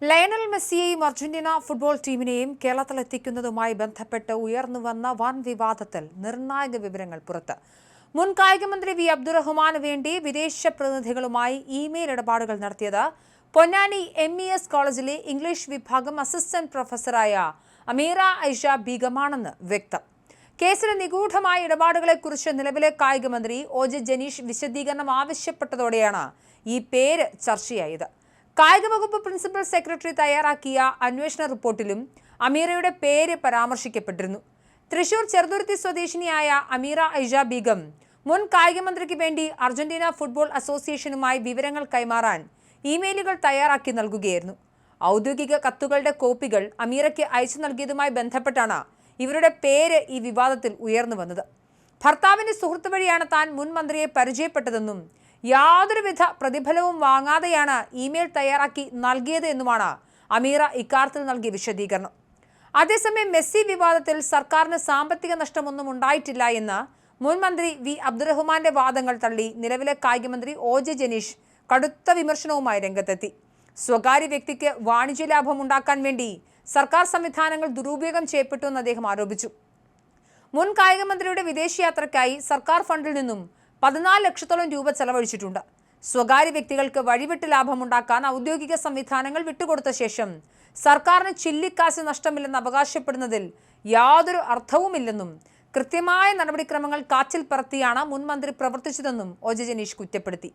Lionel മെസ്സിയെയും Argentina football ടീമിനെയും കേരളത്തിലെത്തിക്കുന്നതുമായി ബന്ധപ്പെട്ട് ഉയർന്നുവന്ന വൻ വിവാദത്തിൽ നിർണായക വിവരങ്ങൾ പുറത്ത്. മുൻ കായികമന്ത്രി വി അബ്ദുറഹ്മാന് വേണ്ടി വിദേശ പ്രതിനിധികളുമായി ഇമെയിൽ ഇടപാടുകൾ നടത്തിയത് പൊന്നാനി MES കോളേജിലെ ഇംഗ്ലീഷ് വിഭാഗം അസിസ്റ്റന്റ് പ്രൊഫസറായ അമീറ ഐഷ ബീഗമാണെന്ന് വ്യക്തം. കേസിലെ നിഗൂഢമായ ഇടപാടുകളെക്കുറിച്ച് നിലവിലെ കായികമന്ത്രി OJ ജനീഷ് വിശദീകരണം ആവശ്യപ്പെട്ടതോടെയാണ് ഈ പേര് ചർച്ചയായത്. കായിക വകുപ്പ് പ്രിൻസിപ്പൽ സെക്രട്ടറി തയ്യാറാക്കിയ അന്വേഷണ റിപ്പോർട്ടിലും അമീറയുടെ പേര് പരാമർശിക്കപ്പെട്ടിരുന്നു. തൃശൂർ ചെറുതുരുത്തി സ്വദേശിനിയായ അമീറ ഐഷ ബീഗം മുൻ കായികമന്ത്രിക്ക് വേണ്ടി അർജന്റീന ഫുട്ബോൾ അസോസിയേഷനുമായി വിവരങ്ങൾ കൈമാറാൻ ഇമെയിലുകൾ തയ്യാറാക്കി നൽകുകയായിരുന്നു. ഔദ്യോഗിക കത്തുകളുടെ കോപ്പികൾ അമീറയ്ക്ക് അയച്ചു നൽകിയതുമായി ബന്ധപ്പെട്ടാണ് ഇവരുടെ പേര് ഈ വിവാദത്തിൽ ഉയർന്നു വന്നത്. ഭർത്താവിന്റെ സുഹൃത്ത് വഴിയാണ് താൻ മുൻ മന്ത്രിയെ പരിചയപ്പെട്ടതെന്നും യാതൊരുവിധ പ്രതിഫലവും വാങ്ങാതെയാണ് ഇമെയിൽ തയ്യാറാക്കി നൽകിയത് എന്നുമാണ് അമീറ ഇക്കാര്യത്തിൽ നൽകിയ വിശദീകരണം. അതേസമയം മെസ്സി വിവാദത്തിൽ സർക്കാരിന് സാമ്പത്തിക നഷ്ടമൊന്നും ഉണ്ടായിട്ടില്ല എന്ന് മുൻ മന്ത്രി വി അബ്ദുറഹ്മാന്റെ വാദങ്ങൾ തള്ളി നിലവിലെ കായികമന്ത്രി OJ ജനീഷ് കടുത്ത വിമർശനവുമായി രംഗത്തെത്തി. സ്വകാര്യ വ്യക്തിക്ക് വാണിജ്യ ലാഭം ഉണ്ടാക്കാൻ വേണ്ടി സർക്കാർ സംവിധാനങ്ങൾ ദുരുപയോഗം ചെയ്യപ്പെട്ടു എന്ന് അദ്ദേഹം ആരോപിച്ചു. മുൻ കായികമന്ത്രിയുടെ വിദേശയാത്രയ്ക്കായി സർക്കാർ ഫണ്ടിൽ നിന്നും 14 ലക്ഷത്തോളം രൂപ ചെലവഴിച്ചിട്ടുണ്ട്. സ്വകാര്യ വ്യക്തികൾക്ക് വഴിവിട്ട് ലാഭമുണ്ടാക്കാൻ ഔദ്യോഗിക സംവിധാനങ്ങൾ വിട്ടുകൊടുത്ത ശേഷം സർക്കാരിന് ചില്ലിക്കാശ് നഷ്ടമില്ലെന്ന് അവകാശപ്പെടുന്നതിൽ യാതൊരു അർത്ഥവുമില്ലെന്നും കൃത്യമായ നടപടിക്രമങ്ങൾ കാച്ചിൽ പറത്തിയാണ് മുൻ മന്ത്രി പ്രവർത്തിച്ചതെന്നും OJ ജനീഷ് കുറ്റപ്പെടുത്തി.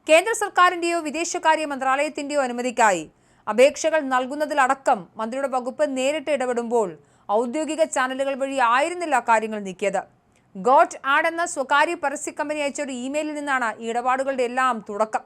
കേന്ദ്ര സർക്കാരിന്റെയോ വിദേശകാര്യ മന്ത്രാലയത്തിന്റെയോ അനുമതിക്കായി അപേക്ഷകൾ നൽകുന്നതിലടക്കം മന്ത്രിയുടെ വകുപ്പ് നേരിട്ട് ഇടപെടുമ്പോൾ ഔദ്യോഗിക ചാനലുകൾ വഴി ആയിരുന്നില്ല കാര്യങ്ങൾ നീക്കിയത്. ഗോട്ട് ആഡ് എന്ന സ്വകാര്യ പരസ്യ കമ്പനി അയച്ച ഒരു ഇമെയിലിൽ നിന്നാണ് ഈ ഇടപാടുകളുടെ എല്ലാം തുടക്കം.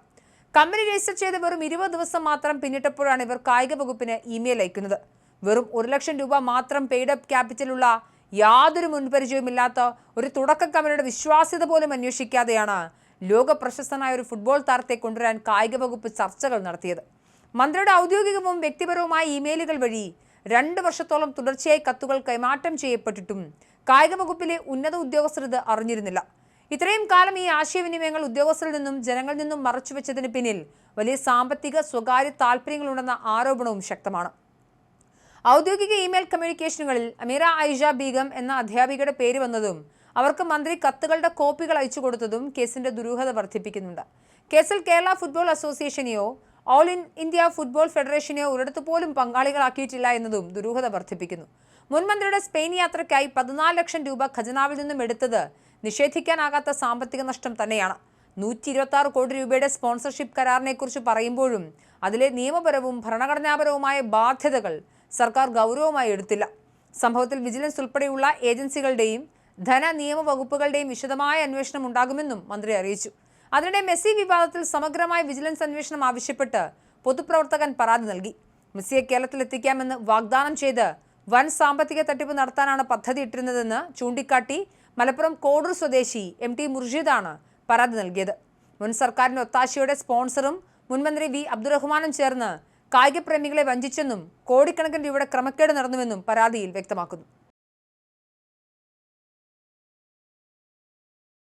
കമ്പനി രജിസ്റ്റർ ചെയ്ത് വെറും 20 ദിവസം മാത്രം പിന്നിട്ടപ്പോഴാണ് ഇവർ കായിക വകുപ്പിന് ഇമെയിൽ അയക്കുന്നത്. വെറും 1 ലക്ഷം രൂപ മാത്രം പെയ്ഡ് അപ്പ് ക്യാപിറ്റലുള്ള യാതൊരു മുൻപരിചയവുമില്ലാത്ത ഒരു തുടക്ക കമ്പനിയുടെ വിശ്വാസ്യത പോലും അന്വേഷിക്കാതെയാണ് ലോക പ്രശസ്തനായ ഒരു ഫുട്ബോൾ താരത്തെ കൊണ്ടുവരാൻ കായിക വകുപ്പ് ചർച്ചകൾ നടത്തിയത്. മന്ത്രിയുടെ ഔദ്യോഗികവും വ്യക്തിപരവുമായ ഇമെയിലുകൾ വഴി 2 വർഷത്തോളം തുടർച്ചയായി കത്തുകൾ കൈമാറ്റം ചെയ്യപ്പെട്ടിട്ടും കായിക വകുപ്പിലെ ഉന്നത ഉദ്യോഗസ്ഥർ ഇത് അറിഞ്ഞിരുന്നില്ല. ഇത്രയും കാലം ഈ ആശയവിനിമയങ്ങൾ ഉദ്യോഗസ്ഥരിൽ നിന്നും ജനങ്ങളിൽ നിന്നും മറച്ചുവെച്ചതിന് പിന്നിൽ വലിയ സാമ്പത്തിക സ്വകാര്യ താല്പര്യങ്ങളുണ്ടെന്ന ആരോപണവും ശക്തമാണ്. ഔദ്യോഗിക ഇമെയിൽ കമ്മ്യൂണിക്കേഷനുകളിൽ അമീറ ഐഷ ബീഗം എന്ന അധ്യാപികയുടെ പേര് വന്നതും അവർക്ക് മന്ത്രി കത്തുകളുടെ കോപ്പികൾ അയച്ചു കൊടുത്തതും കേസിന്റെ ദുരൂഹത വർദ്ധിപ്പിക്കുന്നുണ്ട്. കേസിൽ കേരള ഫുട്ബോൾ അസോസിയേഷനെയോ ഓൾ ഇന്ത്യ ഫുട്ബോൾ ഫെഡറേഷനെയോ ഒരിടത്തു പോലും പങ്കാളികളാക്കിയിട്ടില്ല എന്നതും ദുരൂഹത വർദ്ധിപ്പിക്കുന്നു. മുൻമന്ത്രിയുടെ സ്പെയിൻ യാത്രയ്ക്കായി 14 ലക്ഷം രൂപ ഖജനാവിൽ നിന്നും എടുത്തത് നിഷേധിക്കാനാകാത്ത സാമ്പത്തിക നഷ്ടം തന്നെയാണ്. 126 കോടി രൂപയുടെ സ്പോൺസർഷിപ്പ് കരാറിനെക്കുറിച്ച് പറയുമ്പോഴും അതിലെ നിയമപരവും ഭരണഘടനാപരവുമായ ബാധ്യതകൾ സർക്കാർ ഗൗരവമായി എടുത്തില്ല. സംഭവത്തിൽ വിജിലൻസ് ഉൾപ്പെടെയുള്ള ഏജൻസികളുടെയും നിയമ വകുപ്പുകളുടെയും വിശദമായ അന്വേഷണം ഉണ്ടാകുമെന്നും മന്ത്രി അറിയിച്ചു. അതിനിടെ മെസ്സി വിവാദത്തിൽ സമഗ്രമായ വിജിലൻസ് അന്വേഷണം ആവശ്യപ്പെട്ട് പൊതുപ്രവർത്തകൻ പരാതി നൽകി. മെസ്സിയെ കേരളത്തിലെത്തിക്കാമെന്ന് വാഗ്ദാനം ചെയ്ത് വൻ സാമ്പത്തിക തട്ടിപ്പ് നടത്താനാണ് പദ്ധതി ഇട്ടിരുന്നതെന്ന് ചൂണ്ടിക്കാട്ടി മലപ്പുറം കോഡൂർ സ്വദേശി MT മുർഷിദാണ് പരാതി നൽകിയത്. മുൻ സർക്കാരിന്റെ ഒത്താശയോടെ സ്പോൺസറും മുൻമന്ത്രി വി അബ്ദുറഹ്മാനും ചേർന്ന് കായിക പ്രേമികളെ വഞ്ചിച്ചെന്നും കോടിക്കണക്കിന് രൂപയുടെ ക്രമക്കേട് നടന്നുവെന്നും പരാതിയിൽ വ്യക്തമാക്കുന്നു.